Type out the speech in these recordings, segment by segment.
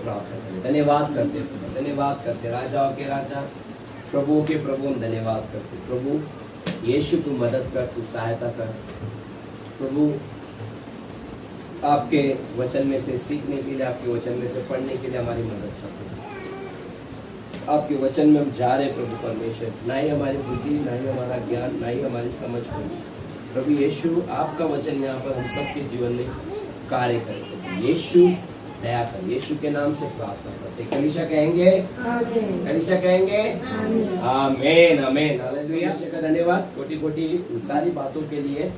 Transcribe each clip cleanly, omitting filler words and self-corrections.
प्रार्थना करें। धन्यवाद करते प्रभु, धन्यवाद करते राजाओं के राजा, प्रभुओं के प्रभु, हम धन्यवाद करते प्रभु। यीशु तू मदद कर, तू सहायता कर प्रभु। आपके वचन में से सीखने के लिए, आपके वचन में से पढ़ने के लिए हमारी मदद कर। आपके वचन में हम जा रहे प्रभु परमेश्वर, ना ही हमारी बुद्धि, ना ही हमारा ज्ञान, ना ही हमारी समझ हो प्रभु यीशु। आपका वचन यहाँ पर हम सबके जीवन में कार्य करे प्रभु यीशु, दया कर। यीशु के नाम से प्रार्थना करते। कलीसिया कहेंगे कलीसिया कहेंगे आमीन आमीन हालेलुया। का धन्यवाद कोटि कोटि सारी बातों के लिए।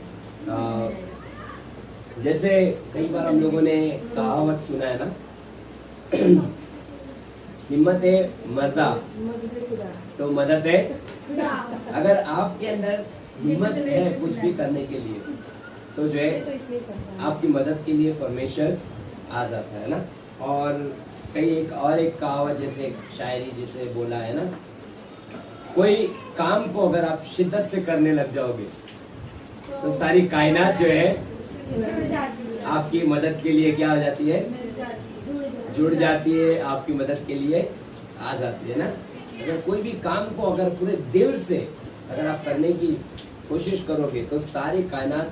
जैसे कई बार हम लोगों ने कहावत सुना है ना, हिम्मत है मर्दा तो मदद है। अगर आपके अंदर हिम्मत है कुछ भी करने के लिए, तो जो है आपकी मदद के लिए परमेश्वर आ जाता है ना। और एक कहावत, जैसे एक शायरी जिसे बोला है ना, कोई काम को अगर आप शिद्दत से करने लग जाओगे तो सारी कायनात जो है आपकी मदद के लिए क्या हो जाती है, जुड़ जाती है, आपकी मदद के लिए आ जाती है ना। अगर कोई भी काम को अगर पूरे दिल से अगर आप करने की कोशिश करोगे तो सारी कायनात,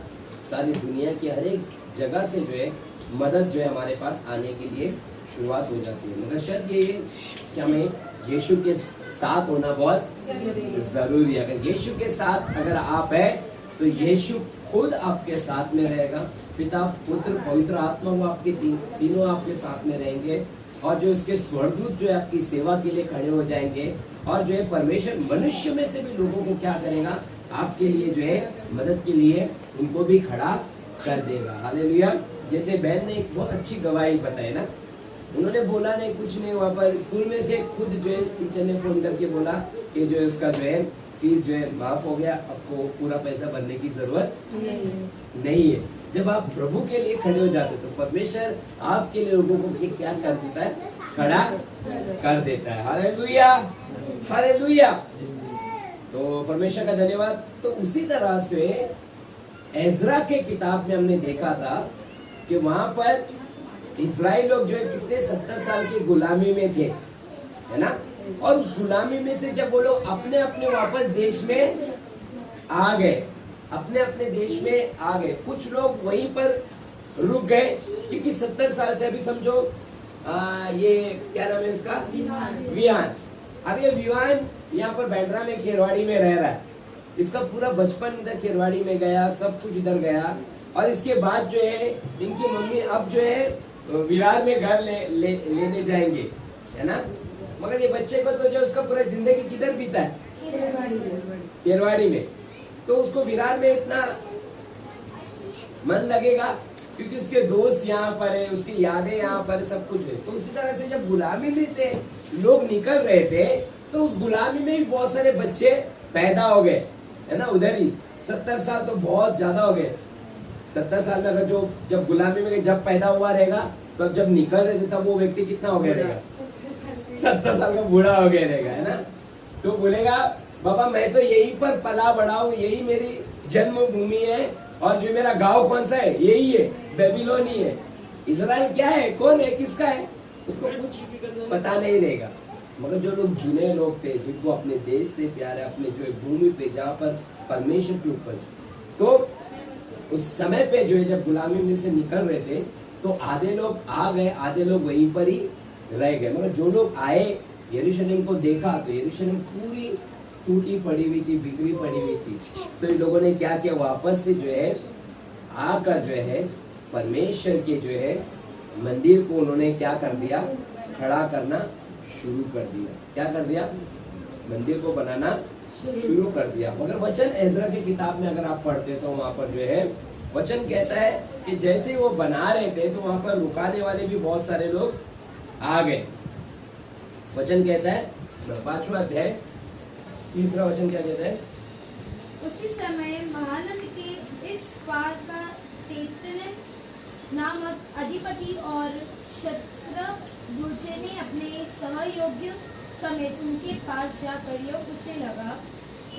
सारी दुनिया की हर एक जगह से जो है मदद जो है हमारे पास आने के लिए शुरुआत हो जाती है। मगर शर्त ये है कि हमें यीशु के साथ होना बहुत जरूरी है। अगर यीशु के साथ अगर आप है तो यीशु खुद आपके साथ में रहेगा। पिता, पुत्र, पवित्र आत्मा, वो आपके तीनों आपके साथ में रहेंगे। और जो इसके स्वर्गदूत जो है आपकी सेवा के लिए खड़े हो जाएंगे। और जो है परमेश्वर मनुष्य में से भी लोगों को क्या करेगा, आपके लिए जो है मदद के लिए उनको भी खड़ा कर देगा। हालेलुया। जैसे बहन ने एक बहुत अच्छी गवाही बताई ना, उन्होंने बोला नहीं कुछ नहीं, वहाँ पर स्कूल में से खुद जो है टीचर ने फोन करके बोला कि जो है उसका जो है फीस जो है माफ हो गया, आपको पूरा पैसा भरने की जरूरत नहीं है। जब आप प्रभु के लिए खड़े हो जाते तो परमेश्वर आपके लिए लोगों को क्या कर देता है, खड़ा कर देता है। Hallelujah hallelujah. तो परमेश्वर का धन्यवाद। तो उसी तरह से एजरा के किताब में हमने देखा था कि वहां पर इजराइल लोग जो है कितने 70 साल की गुलामी में थे, है ना। और उस गुलामी में से जब वो लोग अपने अपने वापस देश में आ गए, अपने अपने देश में आ गए, कुछ लोग वहीं पर रुक गए क्योंकि 70 साल से अभी समझो ये क्या नाम है इसका, विहान। अब ये विहान यहाँ पर बैंड्रा में खेरवाड़ी में रह रहा है। इसका पूरा बचपन इधर खेरवाड़ी में गया, सब कुछ इधर गया। और इसके बाद जो है इनकी मम्मी अब जो है विरार में घर लेने जाएंगे, है ना। मगर ये बच्चे को तो जो उसका पूरा जिंदगी किधर बीता है, खेरवाड़ी में। तो उसको विरार में इतना मन लगेगा क्योंकि उसके दोस्त यहाँ पर है, उसकी यादें यहाँ पर, सब कुछ है। तो उसी तरह से जब गुलामी में से लोग निकल रहे थे तो उस गुलामी में भी बहुत सारे बच्चे पैदा हो गए, है ना। उधर ही 70 साल तो बहुत ज्यादा हो गए। 70 साल में अगर जो जब गुलामी में जब पैदा हुआ रहेगा तो अब जब निकल रहे थे तब वो व्यक्ति कितना हो गया रहेगा, 70 साल का बूढ़ा हो गया रहेगा, है ना। तो बोलेगा बाबा मैं तो यहीं पर पला बड़ा हूँ, यही मेरी जन्मभूमि है। और जो मेरा गांव कौन सा है, यही है, बेबीलोन ही है। इजराइल क्या है, कौन है, किसका है, उसको कुछ पता नहीं रहेगा। मगर जो लोग जुने लोग थे, जिनको अपने देश से प्यार है, अपने जो भूमि पे जहाँ पर परमेश्वर के ऊपर, तो उस समय पे जो है जब गुलामी में से निकल रहे थे तो आधे लोग आ गए, आधे लोग वहीं पर ही रह गए। मगर जो लोग आए, यरूशलेम को देखा तो यरूशलेम पूरी टूटी पड़ी हुई थी, बिगड़ी पड़ी हुई थी। तो इन लोगों ने क्या किया, वापस से जो है आकर जो है परमेश्वर के जो है मंदिर को उन्होंने क्या कर दिया, खड़ा करना शुरू कर दिया। क्या कर दिया, मंदिर को बनाना शुरू कर दिया। मगर वचन एजरा की किताब में अगर आप पढ़ते तो वहां पर जो है वचन कहता है कि जैसे वो बना रहे थे तो वहां पर रुकाने वाले भी बहुत सारे लोग आ गए। वचन कहता है 5वां अध्याय 3रा वचन क्या कहता है, उसी समय महानद के इस पार का तेतन नामक अधिपति और शत्रभुज ने अपने सहयोगियों समेत उनके पास जाकर यह पूछने लगा,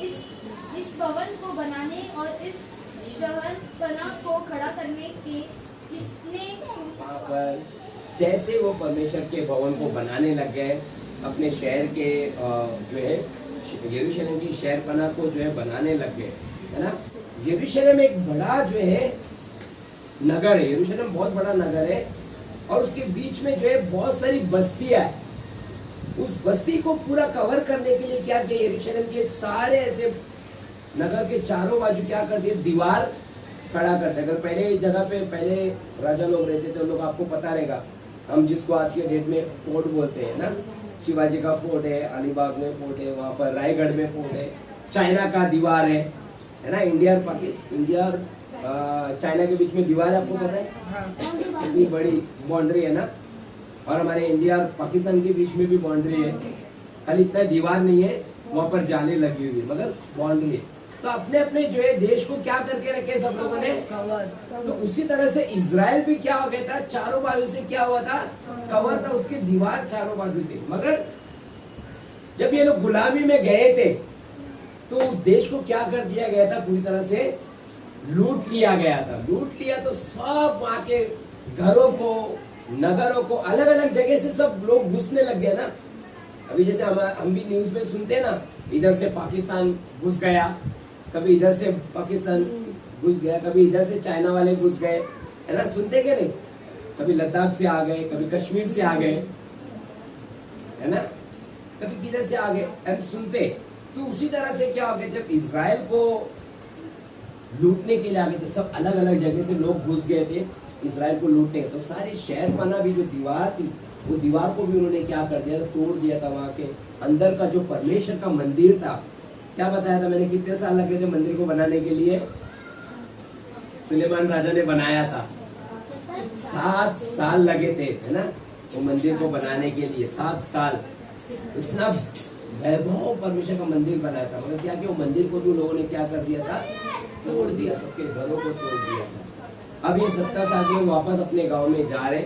इस भवन को बनाने और इस शहरपनाह को खड़ा करने के किसने जैसे वो परमेश्वर के भवन को बनाने लग गए, अपने शहर के जो है यरूशलेम की शहरपना को जो है बनाने लग गए, है ना। यरूशलेम एक बड़ा जो है नगर है, यरूशलेम बहुत बड़ा नगर है और उसके बीच में जो है बहुत सारी बस्तियां है। उस बस्ती को पूरा कवर करने के लिए क्या किया, यरूशलेम के सारे ऐसे नगर के चारों बाजू क्या कर दिए, दीवार खड़ा करते। अगर पहले जगह पे पहले राजा लोग रहते थे, लोग आपको पता रहेगा, हम जिसको आज के डेट में फोर्ट बोलते हैं ना, शिवाजी का फोर्ट है, अलीबाग में फोर्ट है, वहाँ पर रायगढ़ में फोर्ट है, चाइना का दीवार है ना, इंडिया और चाइना के बीच में दीवार है, आपको पता है कितनी बड़ी बाउंड्री है ना। और हमारे इंडिया और पाकिस्तान के बीच में भी बाउंड्री है, खाली इतना दीवार नहीं है, वहाँ पर जाली लगी हुई मगर बाउंड्री है। तो अपने अपने जो है देश को क्या करके रखे सब लोगों ने, तो उसी तरह से इजराइल भी क्या हो गया था, चारों बाजू से क्या हुआ था, कवर था, उसके दीवार चारों बाजू थे। मगर जब ये लोग गुलामी में गए थे तो उस देश को क्या कर दिया गया था, पूरी तरह से लूट लिया गया था। लूट लिया तो सब वहां के घरों को, नगरों को, अलग अलग जगह से सब लोग घुसने लग गए ना। अभी जैसे हम भी न्यूज में सुनते हैं ना, इधर से पाकिस्तान घुस गया, कभी इधर से पाकिस्तान घुस गया, कभी इधर से चाइना वाले घुस गए, है ना, सुनते क्या नहीं। कभी लद्दाख से आ गए, कभी कश्मीर से आ गए, है ना, कभी किधर से आ गए, हम सुनते। तो उसी तरह से क्या हो गया, जब इजराइल को लूटने के लिए आ गए तो सब अलग अलग जगह से लोग घुस गए थे इजराइल को लूटने। तो सारी शहरपना भी जो दीवार थी, वो दीवार को भी उन्होंने क्या कर दिया, तोड़ दिया था। वहां के अंदर का जो परमेश्वर का मंदिर था, क्या बताया था मैंने, कितने साल लगे थे मंदिर को बनाने के लिए, सुलेमान राजा ने बनाया था, 7 साल लगे थे, है ना, वो मंदिर को बनाने के लिए 7 साल। इतना वैभव परमेश्वर का मंदिर बनाया था, मगर क्या कि वो मंदिर को भी लोगों ने क्या कर दिया था, तोड़ दिया, सबके घरों को तोड़ दिया था। अब ये 70 साल में वापस अपने गांव में जा रहे,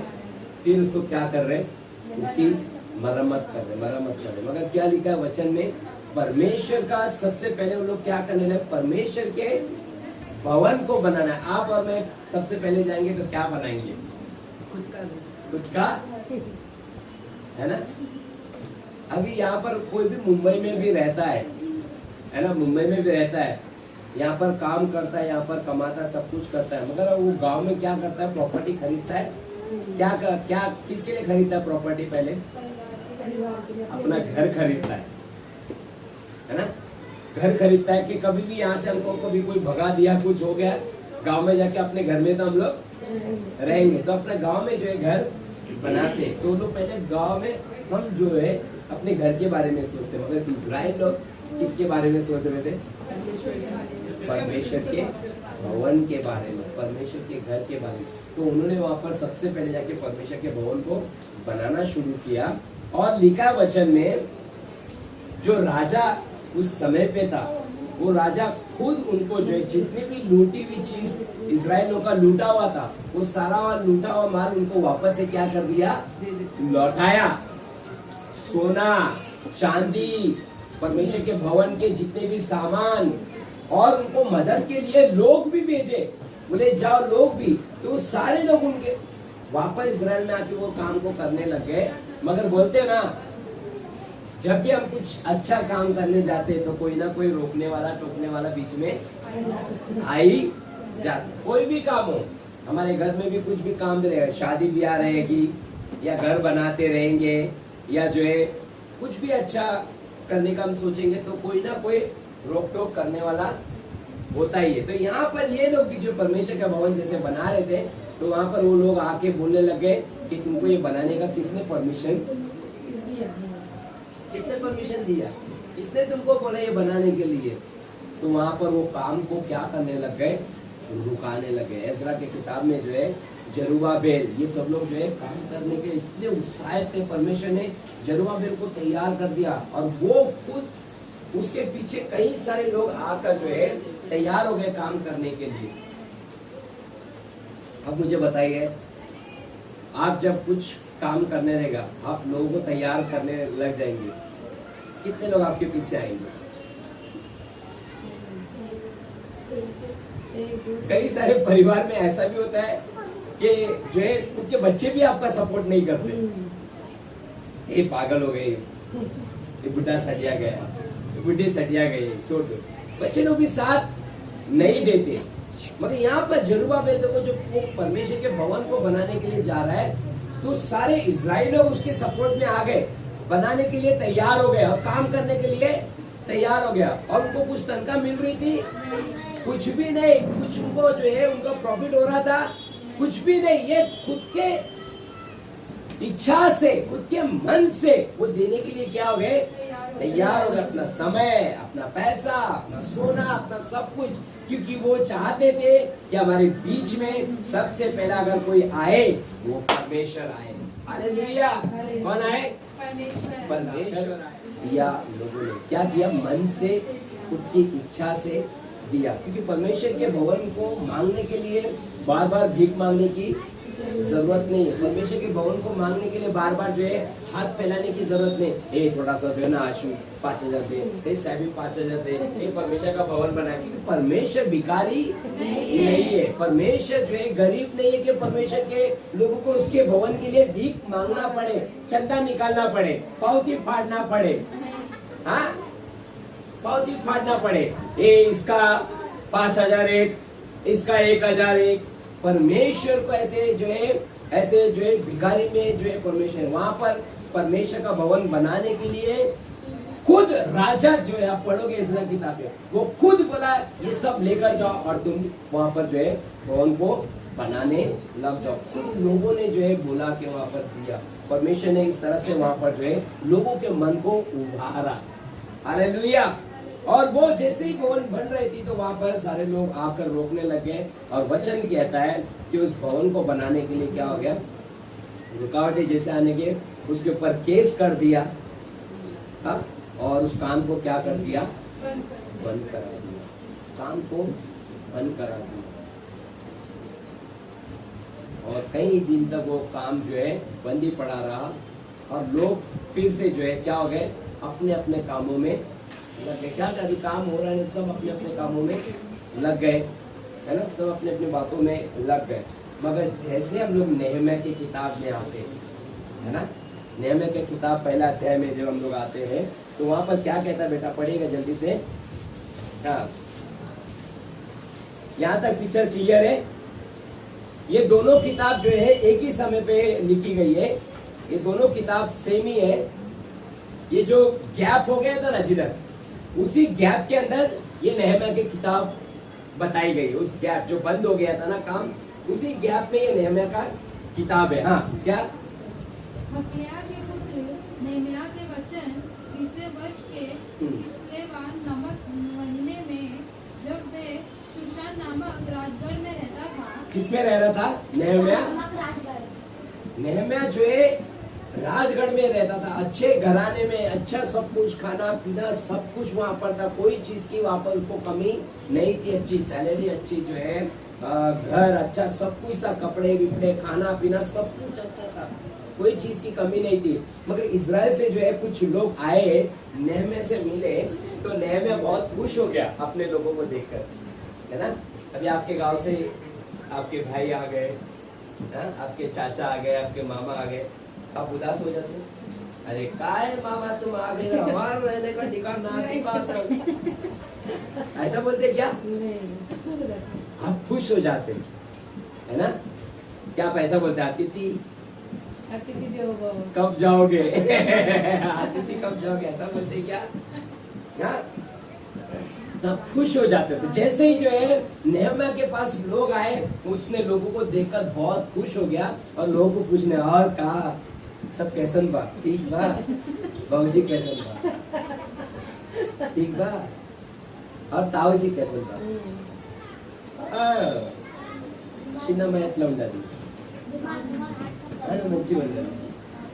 फिर उसको क्या कर रहे, उसकी मरम्मत कर रहे। मगर क्या लिखा है वचन में, परमेश्वर का सबसे पहले वो लोग क्या करने लगे, परमेश्वर के भवन को बनाना है। आप और मैं सबसे पहले जाएंगे तो क्या बनाएंगे, खुद का, है ना। अभी यहाँ पर कोई भी मुंबई में भी रहता है ना, मुंबई में भी रहता है, यहाँ पर काम करता है, यहाँ पर कमाता है, सब कुछ करता है, मगर वो गांव में क्या करता है, प्रॉपर्टी खरीदता है। क्या किसके लिए खरीदता है प्रॉपर्टी, पहले अपना घर खरीदता है ना, घर खरीदता है कि कभी भी यहाँ से हमको कभी कोई भगा दिया, कुछ हो गया, गांव में जाके अपने घर में तो हम लोग रहेंगे, तो अपने गांव में जो है घर बनाते। तो लोग पहले गांव में हम जो है अपने घर के बारे में सोचते, मगर इजराइल लोग किसके बारे में सोच रहे थे, परमेश्वर के भवन के बारे में, परमेश्वर के घर के बारे में। तो उन्होंने वहां पर सबसे पहले जाके परमेश्वर के भवन को बनाना शुरू किया। और लिखा वचन में, जो राजा उस समय पे था, वो राजा खुद उनको जो है जितनी भी लूटी हुई चीज इजराइलियों का लूटा हुआ था, वो सारा लूटा हुआ माल उनको वापस से क्या कर दिया, लौटाया। सोना, चांदी, परमेश्वर के भवन के जितने भी सामान, और उनको मदद के लिए लोग भी भेजे, बोले जाओ लोग भी। तो सारे लोग उनके वापस इजराइल में आके वो काम को करने लग गए। मगर बोलते ना, जब भी हम कुछ अच्छा काम करने जाते तो कोई ना कोई रोकने वाला, टोकने वाला बीच में आ ही जाता। कोई भी काम हो, हमारे घर में भी कुछ भी काम रहेगा, शादी ब्याह रहेगी, या घर बनाते रहेंगे, या जो है कुछ भी अच्छा करने का हम सोचेंगे तो कोई ना कोई रोक टोक करने वाला होता ही है। तो यहाँ पर ये लोग भी जो परमेश्वर का भवन जैसे बना रहे थे, तो वहाँ पर वो लोग आके बोलने लग गए कि तुमको ये बनाने का किसने परमिशन दिया, किसने तुमको बोला ये बनाने के लिए। तो वहाँ पर वो काम को क्या करने लग गए, रुकाने लगे। एजरा के किताब में जो है जरुब्बाबेल, ये सब लोग जो है काम करने के इतने उत्साहित थे, परमेश्वर ने जरुब्बाबेल को तैयार कर दिया, और वो खुद उसके पीछे कई सारे लोग आकर जो है तैयार हो गए काम करने के लिए। अब मुझे बताइए, आप जब कुछ काम करने रहेगा, आप लोगों को तैयार करने लग जाएंगे, कितने लोग आपके पीछे आएंगे? कई सारे परिवार में ऐसा भी होता है कि जो है उनके बच्चे भी आपका सपोर्ट नहीं करते। ये पागल हो गए, ये बुढ़ा सटिया गया, बुढ़ी सटिया गई, छोड़ दो। बच्चे लोग भी साथ नहीं देते। मगर यहाँ पर जरुब्बाबेल देखो, जो वो परमेश्वर के भवन को बनाने के लिए जा रहा है, तो सारे इजराइल लोग उसके सपोर्ट में आ गए, बनाने के लिए तैयार हो गए और काम करने के लिए तैयार हो गया। और उनको कुछ तनख्वाह मिल रही थी? कुछ भी नहीं। कुछ उनको जो है उनका प्रॉफिट हो रहा था? कुछ भी नहीं। ये खुद के इच्छा से, खुद के मन से वो देने के लिए क्या हो गए? तैयार हो गए। अपना समय, अपना पैसा, अपना सोना, अपना सब कुछ, क्योंकि वो चाहते थे कि हमारे बीच में सबसे पहला अगर कोई आए वो परमेश्वर आए। हालेलुया। कौन आए? परमेश्वर आए। दिया लोगों ने क्या दिया? मन से, खुद की इच्छा से दिया। क्योंकि परमेश्वर के भवन को मांगने के लिए बार बार भीख मांगने की जरूरत नहीं है। परमेश्वर के भवन को मांगने के लिए बार बार जो है हाथ फैलाने की जरूरत नहीं। ए थोड़ा सा दे ना आशु, 5,000 दे, साहब 5,000 दे, ये परमेश्वर का भवन बनाए। क्योंकि परमेश्वर भिखारी नहीं है। परमेश्वर जो है गरीब नहीं है कि परमेश्वर के लोगों को उसके भवन के लिए भीख मांगना पड़े, चंदा निकालना पड़े, पावती फाड़ना पड़े। हाँ, पावती फाड़ना पड़े। ए इसका 5,000 एक, इसका 1,000 एक। परमेश्वर को ऐसे जो है भिखारी में जो है परमेश्वर, वहां पर परमेश्वर का भवन बनाने के लिए खुद राजा जो है, आप पढ़ोगे इज़राइल की किताब में, वो खुद बोला ये सब लेकर जाओ और तुम वहां पर जो है भवन को बनाने लग जाओ। खुद लोगों ने जो है बोला कि वहां पर दिया। परमेश्वर ने इस तरह से वहां पर जो है लोगों के मन को उभारा। हालेलुया। और वो जैसे ही भवन बन रही थी तो वहां पर सारे लोग आकर रोकने लगे। और वचन कहता है कि उस भवन को बनाने के लिए क्या हो गया? रुकावटें जैसे आने के, उसके ऊपर केस कर दिया। हाँ? और उस काम को क्या कर दिया? बंद करा दिया। काम को बंद करा दिया। और कई दिन तक वो काम जो है बंद ही पड़ा रहा। और लोग फिर से जो है क्या हो गए? अपने अपने कामों में लग गए। क्या कभी काम हो रहा है, सब अपने अपने कामों में लग गए, है ना? सब अपने अपने बातों में लग गए। मगर जैसे हम लोग नेहम्याह की किताब में आते हैं, है ना? नेहम्याह की किताब पहला अध्याय में जब हम लोग आते हैं तो वहां पर क्या कहता है बेटा? पढ़ेगा जल्दी से। हाँ, यहाँ तक पिक्चर क्लियर है। ये दोनों किताब जो है एक ही समय पे लिखी गई है। ये दोनों किताब सेम ही है। ये जो गैप हो गया था ना जिधर, उसी गैप के अंदर ये नेहम्याह की किताब बताई गई। उस गैप जो बंद हो गया था ना काम, उसी गैप में ये नेहम्याह का किताब है। हाँ, क्या? हग्गिय्याह के पुत्र नेहम्याह के वचन 30वें वर्ष के पिछले नमक महीने में, जब वे शूशान नामक राजगढ़ में रहता था। किसमें रह रहा था? नेहम्याह। नेहम्याह जो है राजगढ़ में रहता था, अच्छे घराने में, अच्छा सब कुछ, खाना पीना सब कुछ वहाँ पर था। कोई चीज की वहाँ पर उनको कमी नहीं थी। अच्छी सैलरी, अच्छी जो है घर, अच्छा सब कुछ था, कपड़े विपड़े, खाना पीना सब कुछ अच्छा था, कोई चीज की कमी नहीं थी। मगर इजराइल से जो है कुछ लोग आए, नेहम्याह से मिले, तो नेहम्याह बहुत खुश हो गया अपने लोगों को देखकर, है ना? अभी आपके गांव से आपके भाई आ गए, आपके चाचा आ गए, आपके मामा आ गए, आप उदास हो जाते हैं? अरे काय मामा तुम आ गए, हमारा रहने का ठिकाना आपके पास है। ऐसा बोलते क्या? आप खुश हो जाते हैं, है ना? क्या आप ऐसा बोलते? अतिथि कब जाओगे? अतिथि कब जाओगे, ऐसा बोलते क्या? तब खुश हो जाते थे। जैसे ही जो है नेहम्याह के पास लोग आए, उसने लोगों को देखकर बहुत खुश हो गया और लोगों को पूछने, और कहा सब कैसन बा? ठीक बा? बाबूजी कैसन बा? ठीक बा? और ताऊ जी कैसन बा? शिना मयत लावून झाली, मच्छी बन झाली।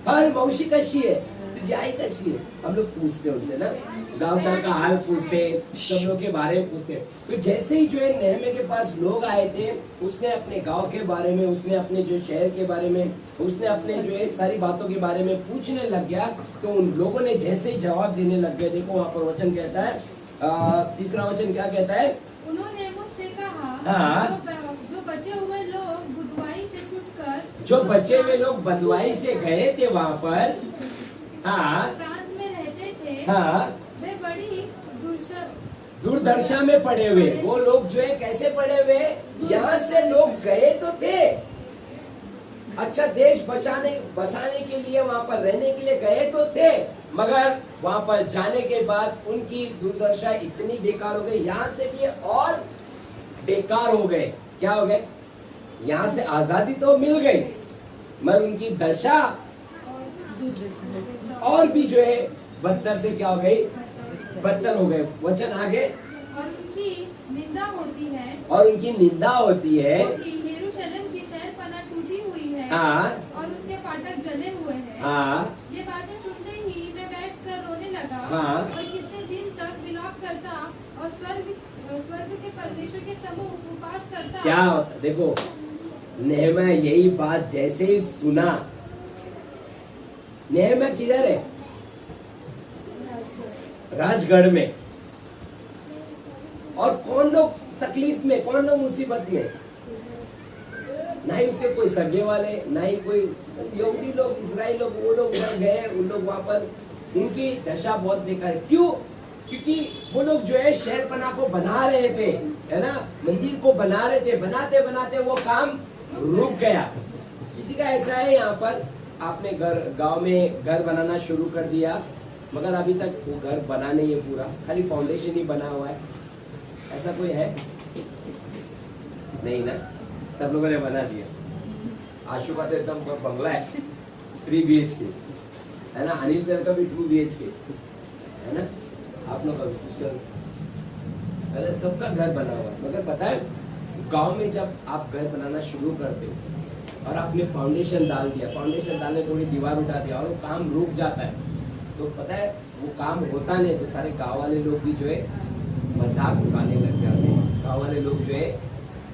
अरे मौशी कशी है, तुझी आई कशी है? हम लोग पूछते उनसे ना, गाँव चार का हाल पूछते, सब लोग के बारे में पूछते। तो जैसे ही जो है नेहम्याह के पास लोग आए थे, उसने अपने गांव के बारे में, उसने अपने जो शहर के बारे में, उसने अपने जो है सारी बातों के बारे में पूछने लग गया। तो उन लोगों ने जैसे ही जवाब देने लग गए, देखो वहाँ पर वचन कहता है, तीसरा वचन क्या कहता है? उन्होंने मुझसे कहा, हाँ। जो बचे हुए लोग बुधवारी से छूट जो बचे हुए लोग बंदवाई से गए थे वहाँ पर, हाँ प्रांत में रहते थे, हाँ, वे बड़ी दुर्दशा में पड़े हुए वो लोग जो है कैसे पड़े हुए, यहाँ से लोग गए तो थे, अच्छा देश बसाने के लिए वहाँ पर रहने के लिए गए तो थे, मगर वहाँ पर जाने के बाद उनकी दुर्दशा इतनी बेकार हो गई, यहाँ से भी और बेकार हो गए। क्या हो गए? यहाँ से आजादी तो मिल गई मगर उनकी दशा और भी जो है बदतर से क्या हो गई, बदतर हो गए। वचन आगे, और उनकी निंदा होती है, और उनकी निंदा होती है कि यरूशलेम की शहरपनाह टूटी हुई है, हाँ और उसके फाटक जले हुए हैं। हाँ ये बातें सुनते ही मैं बैठकर रोने लगा, हाँ। और कितने दिन तक विलाप करता और स्वर्ग के परमेश्वर के सम्मुख उपवास करता। क्या होता, देखो नेहम्याह यही बात जैसे ही सुना, नेहम्याह किधर है? राजगढ़ में। और कौन लोग तकलीफ में, कौन लोग मुसीबत में? ना ही उसके कोई सगे वाले, ना ही कोई यहूदी लोग, इजराइल लोग, वो लोग उधर गए, उन लोग वहां पर, उनकी दशा बहुत बेकार है। क्यों? क्योंकि वो लोग जो है शहरपनाह को बना रहे थे, है ना, मंदिर को बना रहे थे, बनाते बनाते वो काम रुक गया। किसी का ऐसा है यहाँ पर, आपने गांव में घर बनाना शुरू कर दिया मगर अभी तक वो घर बना नहीं है, पूरा खाली फाउंडेशन ही बना हुआ है, ऐसा कोई है? नहीं ना, सब लोगों ने बना दिया। आशु का तो एकदम बंगला है 3 BHK, है ना, अनिल सर का भी 2 BHK, है ना, आप लोग का भी, अरे सबका घर बना हुआ है। मगर पता है गांव में जब आप घर बनाना शुरू करते हो और आपने फाउंडेशन डाल दिया, फाउंडेशन डालने थोड़ी दीवार उठा दिया और वो काम रुक जाता है, तो पता है वो काम होता नहीं, तो सारे गांव वाले लोग भी जो है मजाक उड़ाने लग जाते हैं। गांव वाले लोग जो है,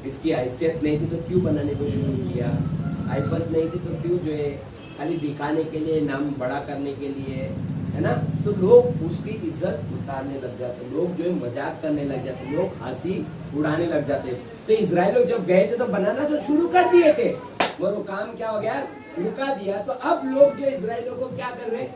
इसकी हैसियत नहीं थी तो क्यों बनाने को शुरू किया, हैसियत नहीं थी तो क्यों जो है खाली दिखाने के लिए, नाम बड़ा करने के लिए, है ना, तो लोग उसकी इज्जत उतारने लग जाते, लोग जो है मजाक करने लग जाते, लोग हंसी उड़ाने लग जाते। तो इजराइल लोग जब गए थे तो बनाना तो शुरू कर दिए थे, वो काम क्या हो गया, रुका दिया। तो अब लोग जो इजराइलों को क्या कर रहे,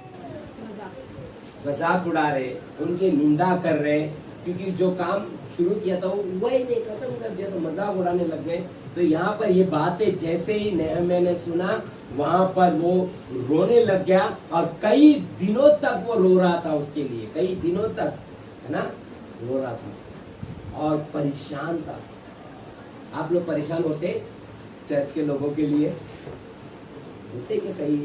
मजाक उड़ा रहे, उनकी निंदा कर रहे, क्योंकि जो काम शुरू किया था वो वही नहीं, खत्म कर दिया, तो मजाक उड़ाने लग गए। तो यहाँ पर ये बातें जैसे ही नेहम्याह ने सुना, वहां पर वो रोने लग गया और कई दिनों तक वो रो रहा था उसके लिए, कई दिनों तक, है ना, रो रहा था और परेशान था। आप लोग परेशान होते चर्च के लोगों के लिए, होते कि कई,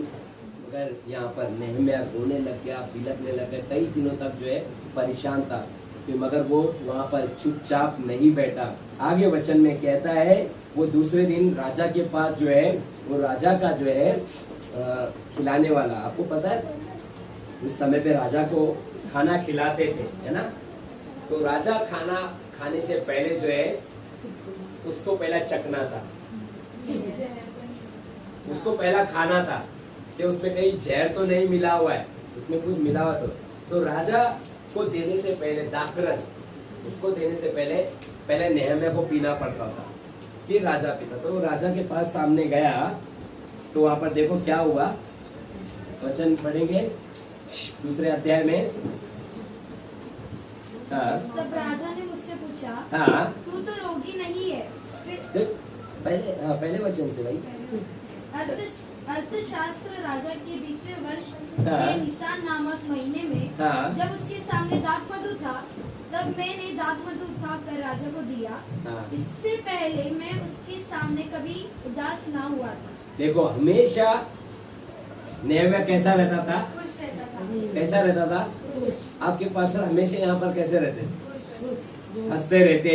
मगर यहाँ पर नेहम्याह रोने लग गया, बिलखने लग गया, कई दिनों तक जो है परेशान था, फिर मगर वो वहाँ पर चुपचाप नहीं बैठा। आगे वचन में कहता है, वो दूसरे दिन राजा के पास जो है, वो राजा का जो है खिलाने वाला, आपको पता है उस समय पे राजा को खाना खिलाते थे, है ना, तो राजा खाना खाने से पहले जो है उसको पहला चखना था, उसको पहला खाना था कि उसमें कहीं जहर तो नहीं मिला हुआ है, उसमें कुछ मिला हुआ तो राजा को देने से पहले, दाखरस उसको देने से पहले नेहम्याह को पीना पड़ता था, फिर राजा पीता। तो राजा के पास सामने गया, तो वहां पर देखो क्या हुआ, वचन पढ़ेंगे दूसरे अध्याय में। हाँ। तब राजा ने मुझसे पूछा, हाँ, तू तो रोगी नहीं है, फिर पहले वचन से भाई। अर्थशास्त्र राजा के 20वें वर्ष हाँ। के निसान नामक महीने में, हाँ। जब उसके सामने दाखमधु था, तब मैंने दाखमधु उठाकर राजा को दिया। हाँ। इससे पहले मैं उसके सामने कभी उदास ना हुआ था। देखो हमेशा नेहम्याह कैसा रहता था, खुश रहता था। कैसा रहता था, आपके पास हमेशा यहाँ पर कैसे रहते, हंसते रहते,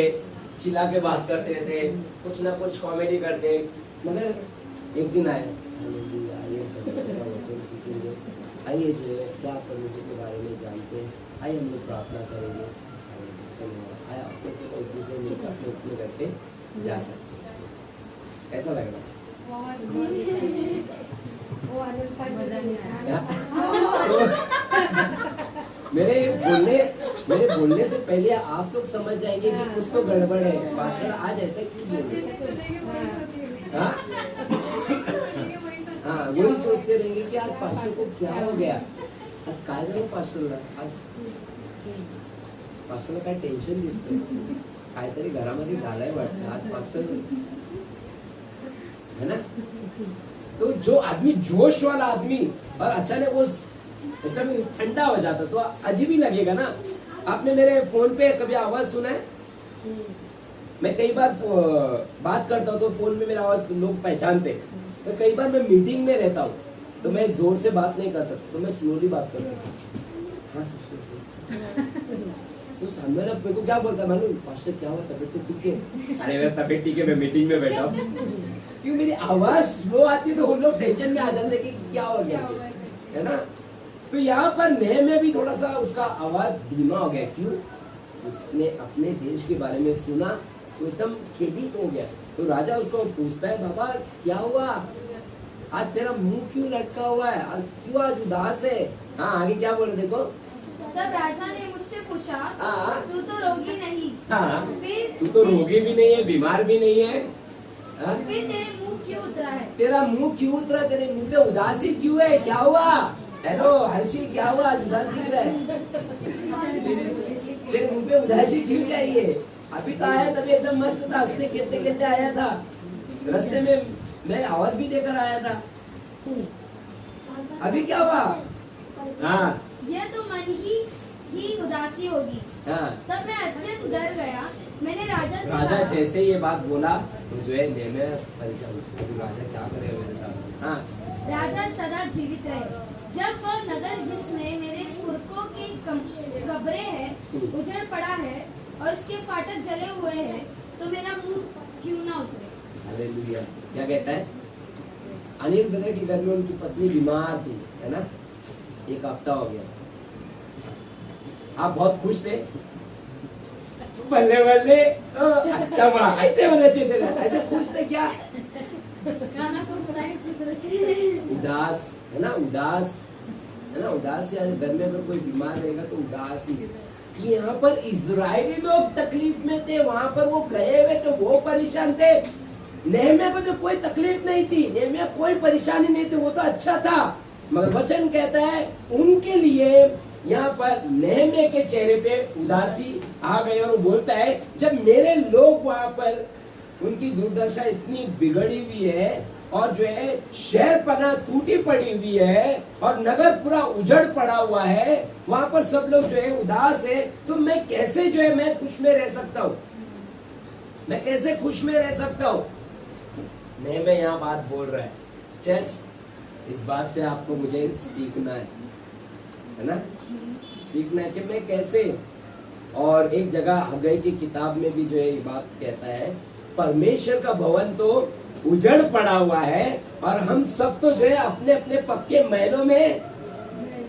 चिल्ला के बात करते रहते, कुछ ना कुछ कॉमेडी करते। मगर एक दिन आए, आइए जो है क्या परमेश्वर के बारे में जानते हैं, आइए हम लोग प्रार्थना करेंगे, आइए आपको एक दूसरे में अपने करके जा सकते। कैसा लग रहा मेरे बोलने से पहले आप लोग समझ जाएंगे कि कुछ तो गड़बड़ है, पास्टर आज ऐसे क्यों बोल रहे हैं? हाँ? वही सोचते रहेंगे कि आज पास्टर को क्या हो गया, आज काय झालं पास्टरला, आज पास्टरला काय टेन्शन दिसतंय, काहीतरी घरामध्ये झालंय वाटतं आज पास्टर, है ना। तो जो आदमी जोश वाला आदमी और अचानक वो एकदम ठंडा हो जाता तो अजीब ही लगेगा ना। आपने मेरे फोन पे कभी आवाज सुना है? मैं कई बार बात करता हूँ तो फोन में मेरा आवाज लोग पहचानते, तो कई बार मैं मीटिंग में रहता हूँ तो मैं जोर से बात नहीं कर सकता, तो मैं स्लोली बात करता हूँ। हाँ तो सामने वाला मेरे को क्या बोलता है, मालूम पास्टर क्या हुआ, तबीयत तो ठीक है? अरे मेरा तबीयत ठीक है, मैं मीटिंग में बैठा हूँ। क्यों मेरी आवाज स्लो आती है तो उन लोग टेंशन में आ जाते हैं कि क्या हो गया, है ना। तो यहाँ पर नेहम्याह में भी थोड़ा सा उसका आवाज धीमा हो गया। क्यों? उसने अपने देश के बारे में सुना तो एकदम खेदित हो गया। तो राजा उसको पूछता है, बाबा क्या हुआ, आज तेरा मुंह क्यों लटका हुआ है, आज क्यों आज उदास है? हाँ आगे क्या बोले देखो। तब राजा ने मुझसे पूछा, हाँ। तू तो रोगी नहीं, हाँ फिर तू तो रोगी भी नहीं है, बीमार भी नहीं है, हाँ? फिर तेरे मुंह क्यों उतरा है? तेरा मुंह क्यों उतरा, तेरे मुंह पे उदासी क्यों है, क्या हुआ? हेलो हर्षी क्या हुआ, आज उदास दिख रहा है, तेरे मुंह पे उदासी क्यों चाहिए? अभी तो आया तभी एकदम मस्त था, हंसते खेलते खेलते आया था, रास्ते में मैं आवाज भी देकर आया था, अभी क्या हुआ? हाँ यह तो मन ही उदासी होगी। हाँ। तब मैं अत्यंत डर गया, मैंने राजा से राजा कहा, जैसे ये बात बोला तो जो है नेहम्याह परेशान हो गया, तो राजा क्या करेगा मेरे साथ। हाँ राजा सदा जीवित रहे। जब वह नगर जिसमें मेरे पुरखों की कब्रें हैं उजड़ पड़ा है और उसके फाटक जले हुए हैं, तो मेरा मुंह क्यों ना उतरे। हालेलुया। क्या कहता है? अनिल ब्रदर के घर में उनकी पत्नी बीमार थी, है ना, 1 हफ्ता हो गया। आप बहुत खुश थे, बल्ले बल्ले अच्छा बड़ा, ऐसे होना चाहिए था, ऐसे खुश थे क्या? उदास है ना, उदास है ना, उदास या घर में अगर कोई बीमार रहेगा तो उदास ही है। यहाँ पर इजरायली लोग तकलीफ में थे, वहां पर वो गए हुए तो वो परेशान थे। नेहम्याह को तो कोई तकलीफ नहीं थी, नेहम्याह कोई परेशानी नहीं थी, वो तो अच्छा था। मगर वचन कहता है उनके लिए यहाँ पर नेहम्याह के चेहरे पे उदासी आ गई और बोलता है जब मेरे लोग वहां पर उनकी दुर्दशा इतनी बिगड़ी हुई है और जो है शहर पना टूटी पड़ी हुई है और नगर पूरा उजड़ पड़ा हुआ है, वहां पर सब लोग जो है उदास है, तो मैं कैसे जो है मैं खुश में रह सकता हूँ, मैं कैसे खुश में रह सकता हूँ? नेहम्याह यहाँ बात बोल रहा है। चर्च इस बात से आपको मुझे सीखना है ना, सीखना है कि मैं कैसे। और एक जगह हग्गाई की किताब में भी जो है ये बात कहता है, परमेश्वर का भवन तो उजड़ पड़ा हुआ है और हम सब तो जो है अपने अपने पक्के महलों में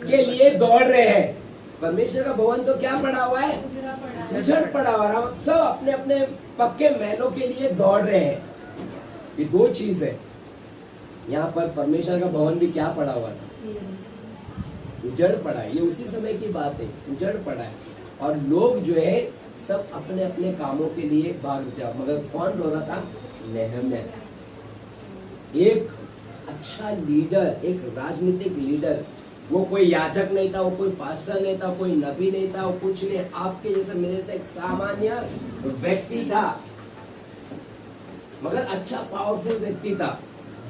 के लिए दौड़ रहे हैं। परमेश्वर का भवन तो क्या पड़ा हुआ है? उजड़ पड़ा हुआ है, हम सब अपने अपने पक्के महलों के लिए दौड़ रहे हैं। ये 2 चीज है। यहाँ पर परमेश्वर का भवन भी क्या पड़ा हुआ था? उजड़ पड़ा है। ये उसी समय की बात है, उजड़ पड़ा है और लोग जो है सब अपने अपने कामों के लिए भाग जाओ। मगर कौन रो रहा था? नेहम्याह। एक अच्छा लीडर, एक राजनीतिक लीडर, वो कोई याजक नहीं था, वो कोई पास्टर नहीं था, कोई नबी नहीं था, वो कुछ नहीं, आपके जैसे मेरे से एक सामान्य व्यक्ति था, मगर अच्छा पावरफुल व्यक्ति था।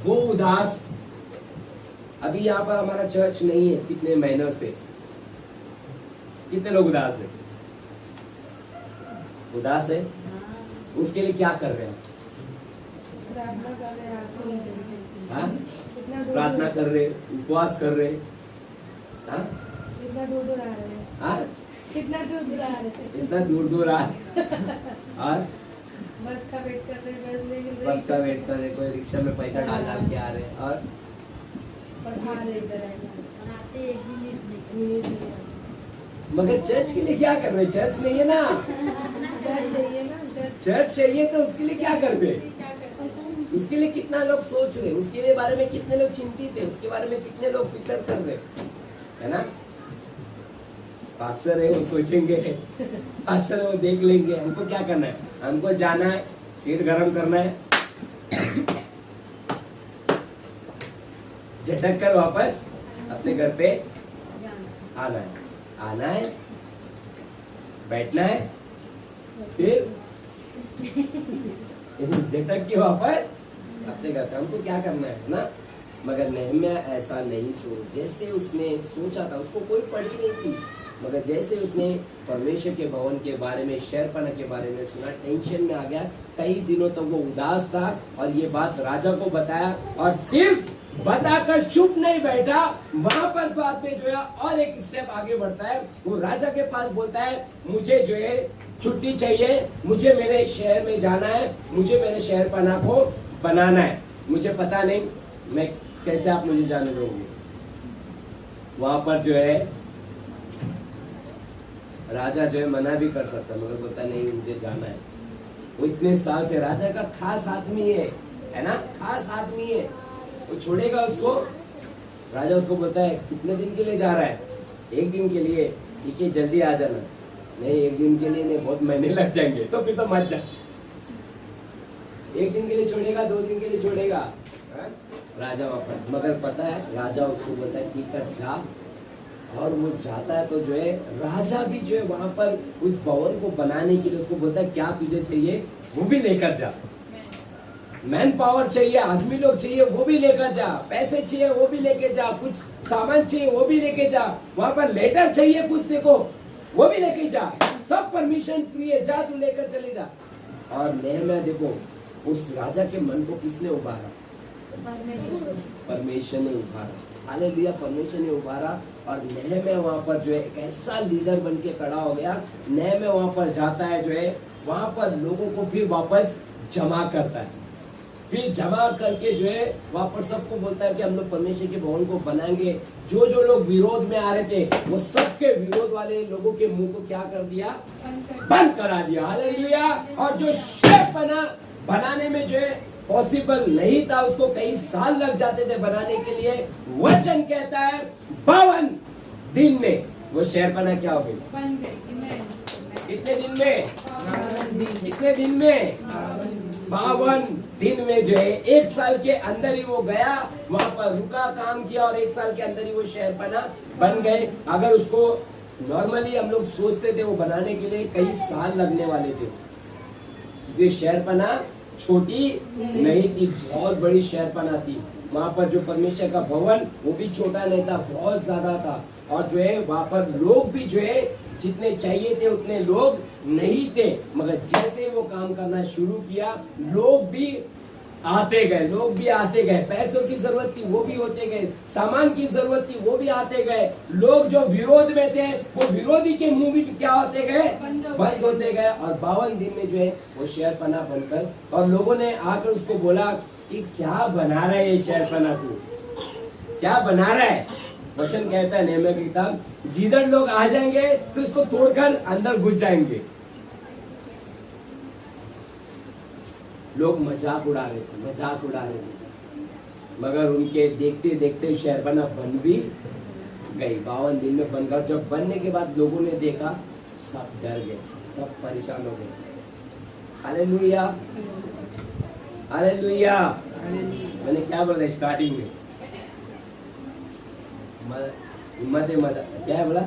वो उदास। अभी यहाँ पर हमारा चर्च नहीं है कितने महीनों से, कितने लोग उदास है? उदास है, उसके लिए क्या कर रहे हैं? हाँ? प्रार्थना कर रहे, उपवास कर रहे, हाँ? कितना दूर दूर आ रहे हैं, हाँ? कितना दूर दूर आ रहे हैं, इतना दूर दूर आ और बस का वेट कर रहे हैं, बस का वेट कर रहे, कोई रिक्शा में पैसा डाल डाल के आ रहे और आ रहे इधर आते एक भी मिस नहीं। मगर चर्च के लिए क्या कर रहे? चर्च नहीं है ना, चर्च चाहिए ना, चर्च चाहिए तो उसके लिए क्या कर रहे? उसके लिए कितना लोग सोच रहे, उसके लिए बारे में कितने लोग चिंतित है, उसके बारे में कितने लोग फिक्र कर रहे, है ना। पास्टर है वो सोचेंगे, पास्टर है वो देख लेंगे, हमको क्या करना है, हमको जाना है, सीट गर्म करना है, झटक कर वापस अपने घर पे आना है, बैठना है, फिर झटक के वापस अपने घर पे। हमको क्या करना है ना, मगर नेहम्याह ऐसा नहीं सोच, जैसे उसने सोचा था, उसको कोई पड़ी नहीं थी, मगर जैसे उसने परमेश्वर के भवन के बारे में, शहरपना के बारे में सुना, टेंशन में आ गया। कई दिनों तक वो उदास था और ये बात राजा को बताया, और सिर्फ बताकर चुप नहीं बैठा, वहां पर बात में जो है और एक स्टेप आगे बढ़ता है। वो राजा के पास बोलता है, मुझे जो है छुट्टी चाहिए, मुझे मेरे शहर में जाना है, मुझे मेरे शहरपना को बनाना है, मुझे पता नहीं मैं कैसे आप मुझे जाने दोगे। वहां पर जो है राजा जो है मना भी कर सकता, मगर बोलता नहीं मुझे जाना है। वो इतने साल से राजा का खास आदमी है ना, खास आदमी है, वो छोड़ेगा उसको? राजा उसको बोलता है कितने दिन के लिए जा रहा है? 1 दिन के लिए, ठीक है जल्दी आ जाना। नहीं 1 दिन के लिए नहीं, बहुत महीने लग जाएंगे, तो फिर तो मत जा। 1 दिन के लिए छोड़ेगा, 2 दिन के लिए छोड़ेगा राजा वापस। मगर पता है राजा उसको बोलता है ठीक है जा, और वो जाता है। तो जो है राजा भी जो है वहां पर उस भवन को बनाने के लिए उसको बोलता है क्या तुझे चाहिए वो भी लेकर जा, मैन पावर चाहिए, आदमी लोग चाहिए वो भी लेकर जा, पैसे चाहिए वो भी लेके जा, कुछ सामान चाहिए वो भी लेके जा, वहां पर लेटर चाहिए कुछ देखो वो भी लेके जा, सब परमिशन फ्री है, जा तू लेकर चले जा। और नेहम्याह देखो उस राजा के मन को किसने उभारा? परमेश्वर ने उभारा। हालेलुया, परमेश्वर ने उभारा। और नेहम्याह वहां पर जो है एक ऐसा लीडर बन के खड़ा हो गया। नेहम्याह वहां पर जाता है, जो है वहां पर लोगों को फिर वापस जमा करता है, फिर जमा करके जो है वहां पर सबको बोलता है कि हम लोग परमेश्वर के भवन को बनाएंगे। जो जो लोग विरोध में आ रहे थे वो सबके विरोध वाले लोगों के मुंह को क्या कर दिया? बंद करा दिया। हालेलुया। और जो शहरपना बनाने में जो है पॉसिबल नहीं था, उसको कई साल लग जाते थे बनाने के लिए, वचन कहता है 52 दिन में वो शहरपना क्या हो गई? कितने दिन में? कितने दिन में? 52 दिन में जो है 1 साल के अंदर ही वो गया, वहां पर रुका, काम किया, और 1 साल के अंदर ही वो शहरपना बन गए। अगर उसको नॉर्मली हम लोग सोचते थे वो बनाने के लिए कई साल लगने वाले थे, ये शहरपना छोटी नहीं थी, बहुत बड़ी शहरपना थी। वहां पर जो परमेश्वर का भवन वो भी छोटा नहीं था, बहुत ज्यादा था। और जो है वहां पर लोग भी जो है जितने चाहिए थे उतने लोग नहीं थे, मगर जैसे वो काम करना शुरू किया लोग भी आते गए, लोग भी आते गए। पैसों की जरूरत थी वो भी होते गए, सामान की जरूरत थी वो भी आते गए। लोग जो विरोध में थे वो विरोधी के मुंह भी क्या होते गए? बंद होते गए। और 52 दिन में जो है वो शहरपना बनकर, और लोगों ने आकर उसको बोला कि क्या बना रहा है ये शहरपना, तू क्या बना रहा है? वचन कहता है नेहम्याह की किताब, जिधर लोग आ जाएंगे तो इसको तोड़कर अंदर घुस जाएंगे। लोग मजाक उड़ा रहे थे, मजाक उड़ा रहे थे, मगर उनके देखते देखते शहरपना बन भी गई। 52 दिन में बनकर जब बनने के बाद लोगों ने देखा, सब डर गए, सब परेशान हो गए। Hallelujah, hallelujah. मैंने क्या बोला स्टार्टिंग में? हिम्मत मदा, क्या है बोला?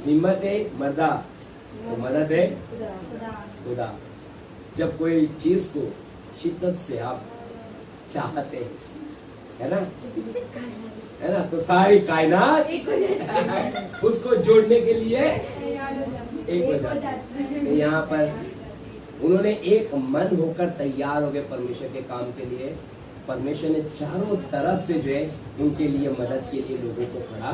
हिम्मत है मदा, तो मदद है खुदा। जब कोई चीज को शिद्दत से आप चाहते हैं, है ना, तो सारी कायनात उसको जोड़ने के लिए एक हो जाती है। यहाँ पर उन्होंने एक मन होकर तैयार हो गए परमेश्वर के काम के लिए। परमेश्वर ने चारों तरफ से जो है उनके लिए मदद के लिए लोगों को खड़ा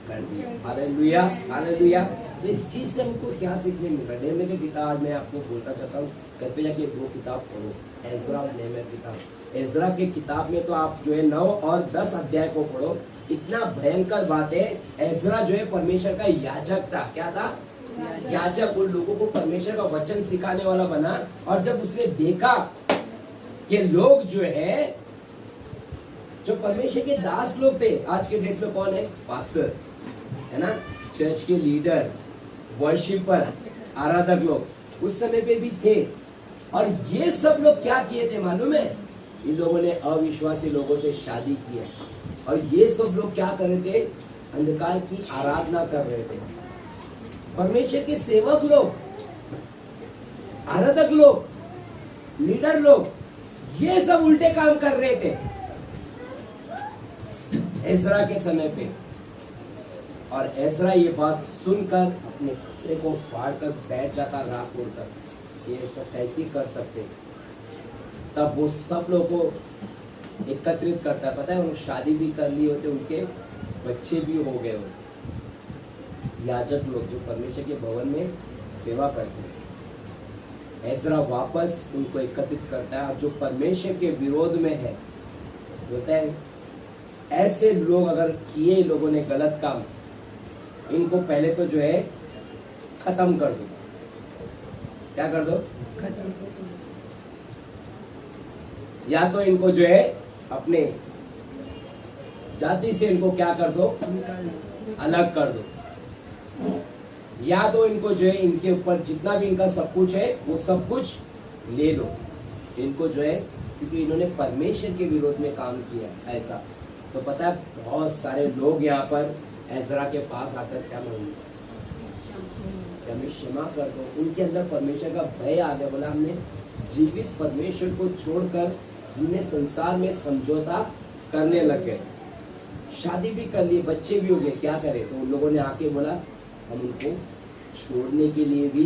कर दिया। Hallelujah, hallelujah. तो इस चीज से हमको क्या सीखने मिल रहा है? नेहम्याह की किताब में आपको बोलता चाहता हूँ, घर पे जाके 2 किताब पढ़ो, एजरा और नेहम्याह की किताब। एजरा के किताब में तो आप जो है 9 और 10 अध्याय को पढ़ो, इतना भयंकर बात है। एजरा जो है परमेश्वर का याजक था। क्या था? याजक। उन लोगों को परमेश्वर का वचन सिखाने वाला बना। और जब उसने देखा कि लोग जो है, जो परमेश्वर के दास लोग थे, आज के डेट में कौन है? पास्टर, है ना, चर्च के लीडर, वर्शिपर, आराधक लोग उस समय पे भी थे। और ये सब लोग क्या किए थे मालूम है? इन लोगों ने अविश्वासी लोगों से शादी की है, और ये सब लोग क्या कर रहे थे? अंधकार की आराधना कर रहे थे। परमेश्वर के सेवक लोग, आराधक लोग, लीडर लोग, ये सब उल्टे काम कर रहे थे एजरा के समय पे। और एजरा ये बात सुनकर अपने कपड़े को फाड़ कर बैठ जाता रात उड़कर, ये सब कैसे कर सकते। तब वो सब लोगों को एकत्रित करता, पता है, उन्होंने शादी भी कर ली होते, उनके बच्चे भी हो गए होते, याजक लोग जो परमेश्वर के भवन में सेवा करते हैं। एजरा वापस उनको एकत्रित करता है, और जो परमेश्वर के विरोध में है, होता है ऐसे लोग अगर किए लोगों ने गलत काम, इनको पहले तो जो है खत्म कर दो। क्या कर दो? खत्म। या तो इनको जो है अपने जाति से इनको क्या कर दो? अलग कर दो। या तो इनको जो है इनके ऊपर जितना भी इनका सब कुछ है वो सब कुछ ले लो। इनको जो है, क्योंकि इन्होंने परमेश्वर के विरोध में काम किया ऐसा, तो पता है बहुत सारे लोग यहाँ पर एजरा के पास आकर क्या मांगे? हमें क्षमा कर दो। उनके अंदर परमेश्वर का भय आ गया। बोला हमने जीवित परमेश्वर को छोड़कर हमने संसार में समझौता करने लग गए, शादी भी कर ली, बच्चे भी हो गए, क्या करें? तो उन लोगों ने आके बोला हम उनको छोड़ने के लिए भी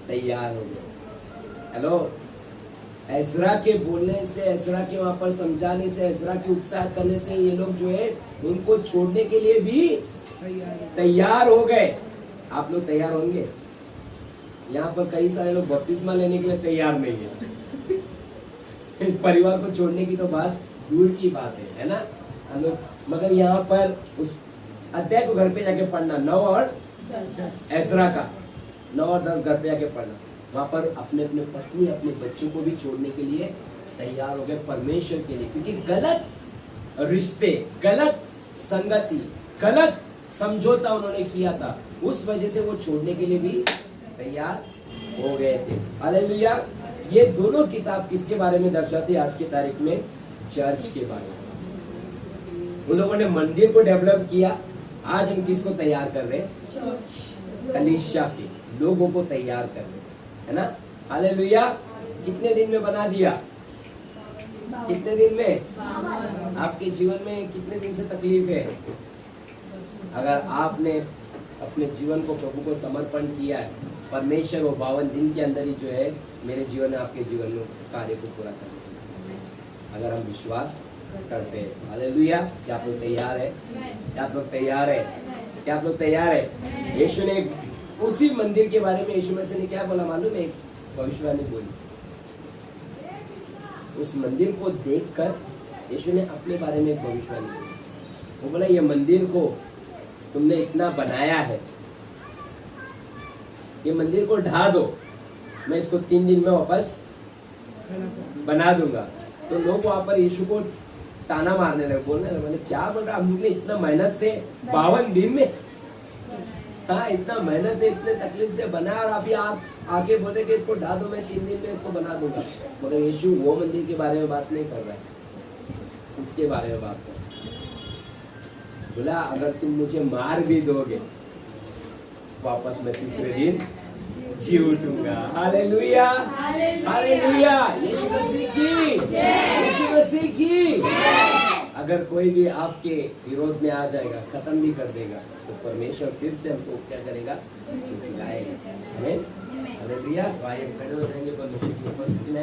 तैयार हो गए। हेलो, एजरा के बोलने से, एजरा के वहां पर समझाने से, एजरा के उत्साह करने से ये लोग जो है उनको छोड़ने के लिए भी तैयार हो गए। आप लोग तैयार होंगे? यहाँ पर कई सारे लोग बपतिस्मा लेने के लिए तैयार नहीं है परिवार को छोड़ने की तो बात दूर की बात है ना हम लोग। मगर यहाँ पर उस अध्याय को घर पे जाके पढ़ना, 9 और 10 एजरा का 9 और 10 घर पे जाके पढ़ना। वहां पर अपने अपने पत्नी, अपने बच्चों को भी छोड़ने के लिए तैयार हो गए परमेश्वर के लिए, क्योंकि गलत रिश्ते, गलत संगति, गलत समझौता उन्होंने किया था, उस वजह से वो छोड़ने के लिए भी तैयार हो गए थे। हालेलुया। ये दोनों किताब किसके बारे में दर्शाती है आज की तारीख में? चर्च के बारे में। उन लोगों ने मंदिर को डेवलप किया, आज हम किसको तैयार कर रहे हैं? कलीसिया के लोगों को तैयार कर रहे हैं, है ना? हालेलुया। कितने दिन में बना दिया? कितने दिन में? आपके जीवन में कितने दिन से तकलीफ है? अगर आपने अपने जीवन को प्रभु को समर्पण किया है, परमेश्वर वो 52 दिन के अंदर ही जो है मेरे जीवन में, आपके जीवन में कार्य को पूरा करेंगे, अगर हम विश्वास करते हैं। हालेलुया। क्या आप लोग तैयार है? क्या आप लोग तैयार है? क्या आप लोग तैयार है? यीशु ने उसी मंदिर के बारे में, यीशु मसीह ने क्या बोला मालूम है? एक भविष्यवाणी बोली। उस मंदिर को देखकर यीशु ने अपने बारे में एक भविष्यवाणी बोली। वो बोला ये मंदिर को तुमने इतना बनाया है, ये मंदिर को ढा दो, मैं इसको 3 दिन में वापस बना दूंगा। तो लोग वहां पर यीशु को ताना मारने लगे, बोलने लगे, मैंने क्या बोल रहा, हमने इतना मेहनत से 52 दिन में, हाँ इतना मेहनत से, इतने तकलीफ से बना, और अभी आप आके बोले कि इसको ढा दो, मैं 3 दिन में इसको बना दूंगा। मगर यीशु वो मंदिर के बारे में बात नहीं कर रहा है, उसके बारे में बात कर। बोला अगर तुम मुझे मार भी दोगे, वापस मैं तीसरे दिन जी उठूंगा। Hallelujah, hallelujah. यीशु मसीह की, यीशु मसीह की। अगर कोई भी आपके विरोध में आ जाएगा, खत्म भी कर देगा, तो परमेश्वर फिर से हमको क्या करेगा? जिलाएगा। आमीन। हालेलुया। तो आइए खड़े हो जाएंगे परमेश्वर की उपस्थिति में।